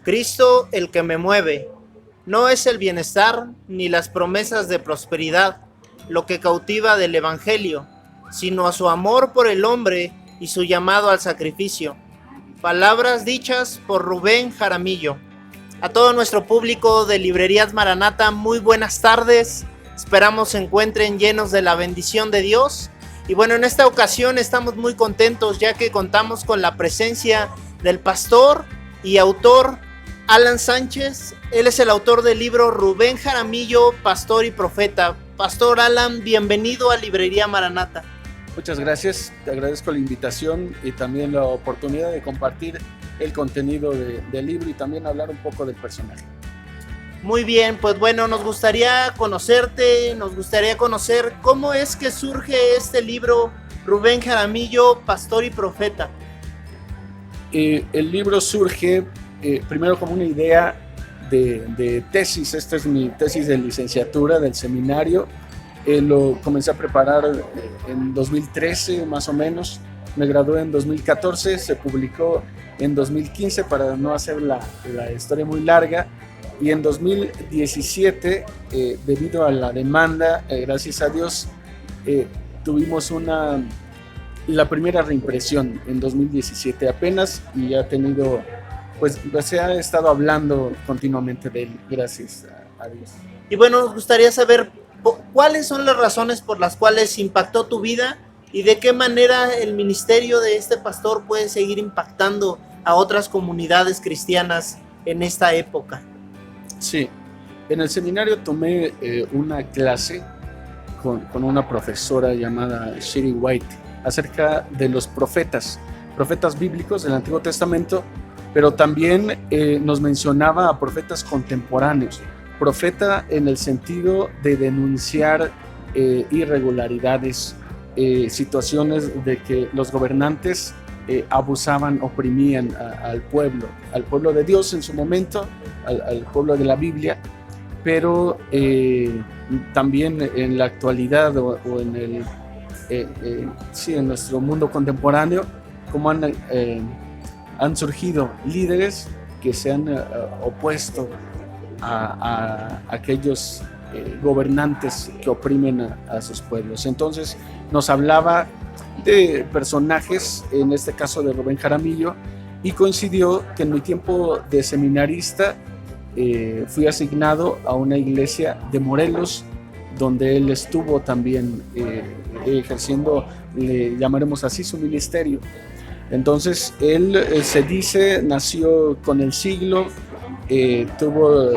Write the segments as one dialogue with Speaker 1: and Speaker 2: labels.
Speaker 1: Cristo el que me mueve. No es el bienestar ni las promesas de prosperidad lo que cautiva del Evangelio, sino a su amor por el hombre y su llamado al sacrificio. Palabras dichas por Rubén Jaramillo. A todo nuestro público de Librerías Maranata, muy buenas tardes. Esperamos se encuentren llenos de la bendición de Dios. Y bueno, en esta ocasión estamos muy contentos ya que contamos con la presencia del pastor y autor Alan Sánchez. Él es el autor del libro Rubén Jaramillo, Pastor y Profeta. Pastor Alan, bienvenido a Librería Maranata.
Speaker 2: Muchas gracias, te agradezco la invitación y también la oportunidad de compartir el contenido del libro y también hablar un poco del personaje.
Speaker 1: Muy bien, pues bueno, nos gustaría conocerte, nos gustaría conocer cómo es que surge este libro Rubén Jaramillo, Pastor y Profeta.
Speaker 2: El libro surge primero como una idea de tesis. Esta es mi tesis de licenciatura del seminario. Lo comencé a preparar en 2013 más o menos, me gradué en 2014, se publicó en 2015 para no hacer la historia muy larga, y en 2017 debido a la demanda, gracias a Dios, tuvimos la primera reimpresión en 2017 apenas, y ha tenido, pues se ha estado hablando continuamente de él, gracias a Dios.
Speaker 1: Y bueno, nos gustaría saber ¿cuáles son las razones por las cuales impactó tu vida y de qué manera el ministerio de este pastor puede seguir impactando a otras comunidades cristianas en esta época?
Speaker 2: Sí, en el seminario tomé una clase con una profesora llamada Shiri White acerca de los profetas bíblicos del Antiguo Testamento, pero también nos mencionaba a profetas contemporáneos. Profeta en el sentido de denunciar irregularidades, situaciones de que los gobernantes abusaban, oprimían al pueblo de Dios en su momento, al pueblo de la Biblia, pero también en la actualidad o en en nuestro mundo contemporáneo, como han surgido líderes que se han opuesto a aquellos gobernantes que oprimen a sus pueblos. Entonces nos hablaba de personajes, en este caso de Rubén Jaramillo, y coincidió que en mi tiempo de seminarista fui asignado a una iglesia de Morelos, donde él estuvo también ejerciendo, le llamaremos así, su ministerio. Entonces él se dice nació con el siglo, tuvo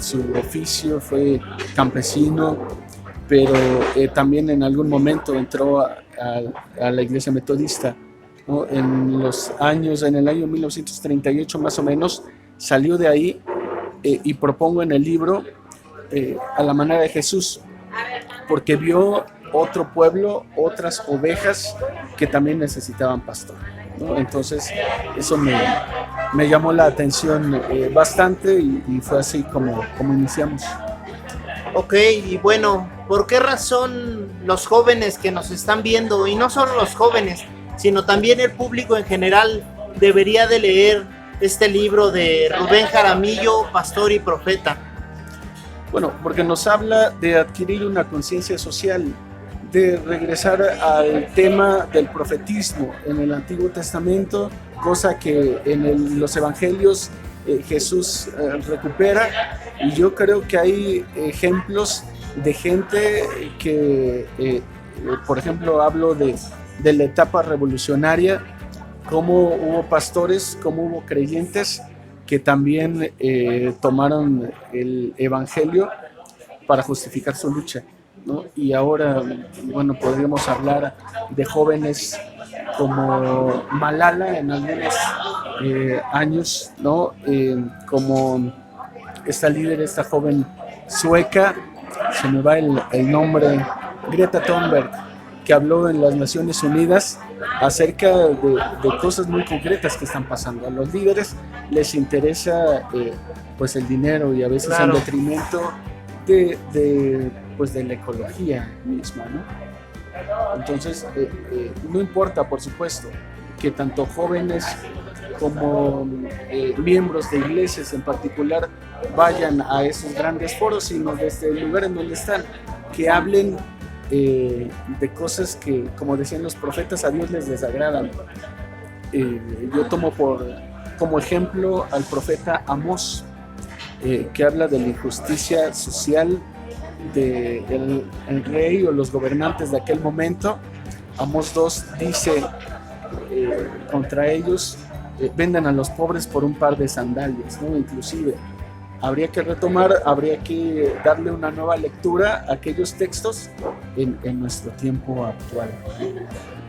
Speaker 2: su oficio, fue campesino, pero también en algún momento entró a la iglesia metodista, ¿no? En el año 1938 más o menos, salió de ahí y propongo en el libro a la manera de Jesús, porque vio otro pueblo, otras ovejas que también necesitaban pastor, ¿no? Entonces eso me llamó la atención bastante y fue así como iniciamos.
Speaker 1: Ok, y bueno, ¿por qué razón los jóvenes que nos están viendo, y no solo los jóvenes, sino también el público en general, debería de leer este libro de Rubén Jaramillo, Pastor y Profeta?
Speaker 2: Bueno, porque nos habla de adquirir una conciencia social, de regresar al tema del profetismo en el Antiguo Testamento, cosa que en los evangelios Jesús recupera, y yo creo que hay ejemplos de gente que, por ejemplo, hablo de la etapa revolucionaria, cómo hubo pastores, cómo hubo creyentes que también tomaron el evangelio para justificar su lucha, ¿no? Y ahora, bueno, podríamos hablar de jóvenes como Malala en algunos años, ¿no? Como esta líder, esta joven sueca, se me va el nombre, Greta Thunberg, que habló en las Naciones Unidas acerca de cosas muy concretas que están pasando. A los líderes les interesa pues el dinero, y a veces claro, en detrimento de la ecología misma, ¿no? Entonces no importa, por supuesto, que tanto jóvenes como miembros de iglesias en particular vayan a esos grandes foros, sino desde el lugar en donde están, que hablen de cosas que, como decían los profetas, a Dios les desagradan. Yo tomo como ejemplo al profeta Amós, que habla de la injusticia social del rey o los gobernantes de aquel momento. Amós 2 dice contra ellos, vendan a los pobres por un par de sandalias, ¿no? Inclusive habría que darle una nueva lectura a aquellos textos en nuestro tiempo actual.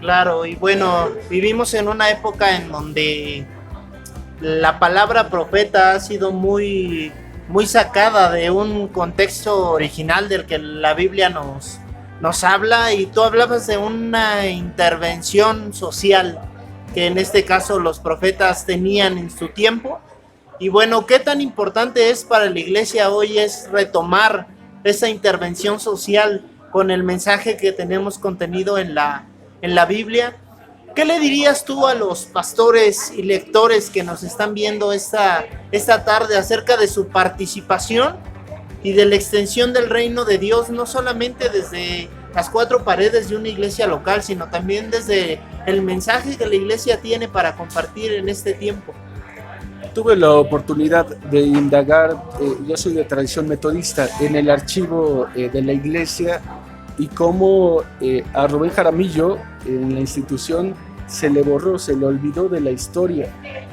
Speaker 1: Claro, y bueno, vivimos en una época en donde la palabra profeta ha sido muy sacada de un contexto original del que la Biblia nos habla, y tú hablabas de una intervención social que en este caso los profetas tenían en su tiempo. Y bueno, ¿qué tan importante es para la iglesia hoy es retomar esa intervención social con el mensaje que tenemos contenido en la Biblia? ¿Qué le dirías tú a los pastores y lectores que nos están viendo esta tarde acerca de su participación y de la extensión del reino de Dios, no solamente desde las cuatro paredes de una iglesia local, sino también desde el mensaje que la iglesia tiene para compartir en este tiempo?
Speaker 2: Tuve la oportunidad de indagar, yo soy de tradición metodista, en el archivo de la iglesia, y cómo a Rubén Jaramillo en la institución se le olvidó de la historia,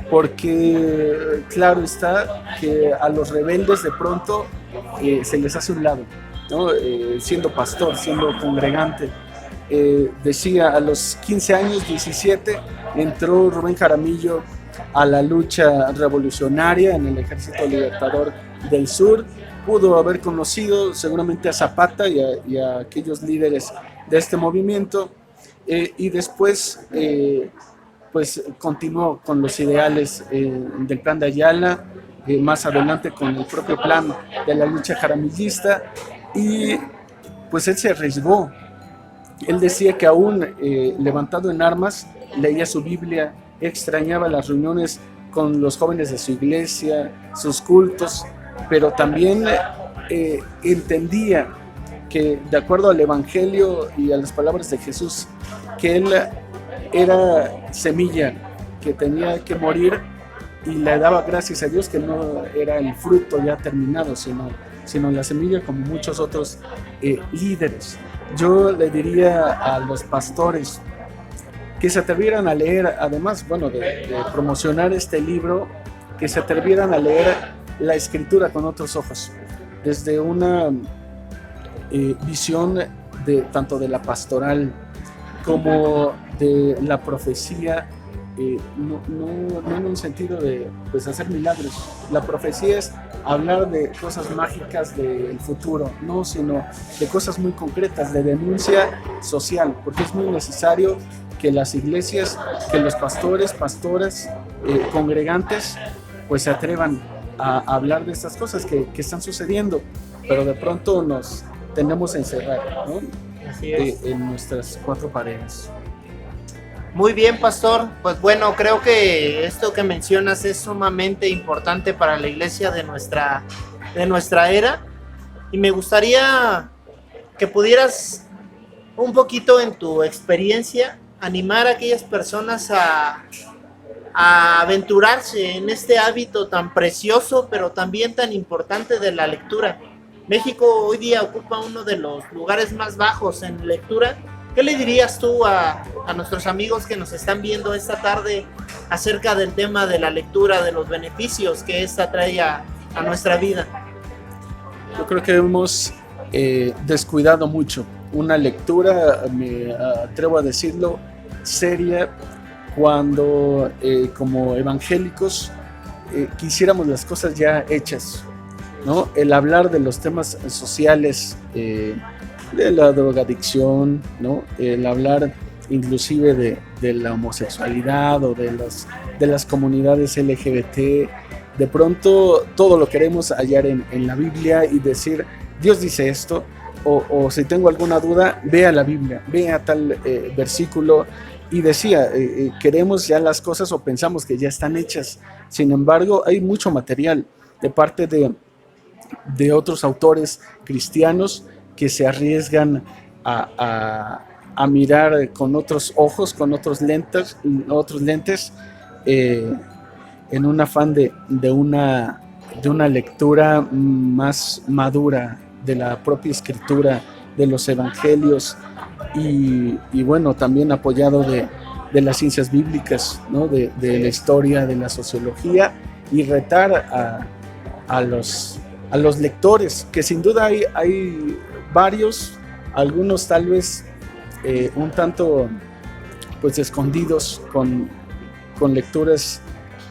Speaker 2: porque claro está que a los rebeldes de pronto se les hace un lado, ¿no? Siendo pastor, siendo congregante. Decía, a los 15 años, 17, entró Rubén Jaramillo a la lucha revolucionaria en el Ejército Libertador del Sur. Pudo haber conocido seguramente a Zapata y a aquellos líderes de este movimiento, y después pues continuó con los ideales del plan de Ayala, más adelante con el propio plan de la lucha jaramillista, y pues él se arriesgó. Él decía que aún levantado en armas leía su Biblia, extrañaba las reuniones con los jóvenes de su iglesia, sus cultos, pero también entendía que, de acuerdo al Evangelio y a las palabras de Jesús, que él era semilla que tenía que morir, y le daba gracias a Dios que no era el fruto ya terminado, sino la semilla, como muchos otros líderes. Yo le diría a los pastores que se atrevieran a leer, además, bueno, de promocionar este libro, que se atrevieran a leer la Escritura con otros ojos, desde una visión tanto de la pastoral como de la profecía, no en un sentido de pues, hacer milagros. La profecía es hablar de cosas mágicas del futuro, no, sino de cosas muy concretas, de denuncia social, porque es muy necesario que las iglesias, que los pastores, pastoras, congregantes, pues se atrevan a hablar de estas cosas que están sucediendo, pero de pronto nos tendemos a encerrar, ¿no?
Speaker 1: Así es.
Speaker 2: En nuestras cuatro paredes.
Speaker 1: Muy bien, pastor. Pues bueno, creo que esto que mencionas es sumamente importante para la iglesia de nuestra era, y me gustaría que pudieras un poquito en tu experiencia animar a aquellas personas a aventurarse en este hábito tan precioso pero también tan importante de la lectura. México hoy día ocupa uno de los lugares más bajos en lectura. ¿Qué le dirías tú a nuestros amigos que nos están viendo esta tarde acerca del tema de la lectura, de los beneficios que esta trae a nuestra vida?
Speaker 2: Yo creo que hemos descuidado mucho una lectura, me atrevo a decirlo, seria, cuando como evangélicos quisiéramos las cosas ya hechas, ¿no? El hablar de los temas sociales, de la drogadicción, ¿no? El hablar inclusive de la homosexualidad o de las comunidades LGBT, de pronto todo lo queremos hallar en la Biblia y decir, Dios dice esto, o si tengo alguna duda, vea la Biblia, vea tal versículo, y decía, queremos ya las cosas o pensamos que ya están hechas. Sin embargo, hay mucho material de parte de otros autores cristianos que se arriesgan a mirar con otros ojos, con otros lentes, en un afán de una lectura más madura de la propia escritura, de los evangelios, y bueno, también apoyado de las ciencias bíblicas, ¿no? de la historia, de la sociología, y retar a los lectores, que sin duda hay varios, algunos tal vez un tanto pues escondidos con lecturas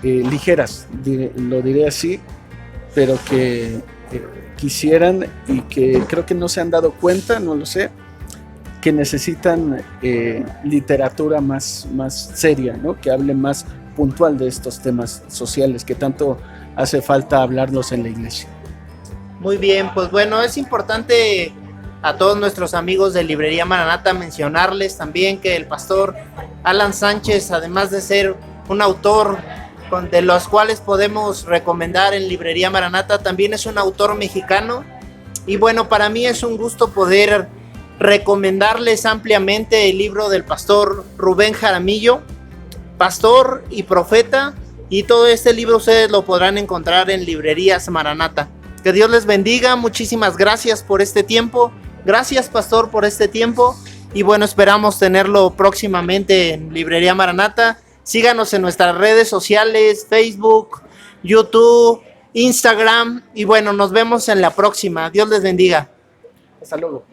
Speaker 2: ligeras, lo diré así, pero que quisieran, y que creo que no se han dado cuenta, no lo sé, que necesitan literatura más seria, ¿no? Que hable más puntual de estos temas sociales que tanto hace falta hablarlos en la iglesia.
Speaker 1: Muy bien, pues bueno, es importante a todos nuestros amigos de Librería Maranata mencionarles también que el pastor Alan Sánchez, además de ser un autor de los cuales podemos recomendar en Librería Maranata, también es un autor mexicano. Y bueno, para mí es un gusto poder recomendarles ampliamente el libro del pastor Rubén Jaramillo, Pastor y Profeta, y todo este libro ustedes lo podrán encontrar en Librerías Maranata. Que Dios les bendiga, muchísimas gracias por este tiempo, gracias pastor por este tiempo, y bueno, esperamos tenerlo próximamente en Librería Maranata. Síganos en nuestras redes sociales, Facebook, YouTube, Instagram, y bueno, nos vemos en la próxima. Dios les bendiga.
Speaker 2: Hasta luego.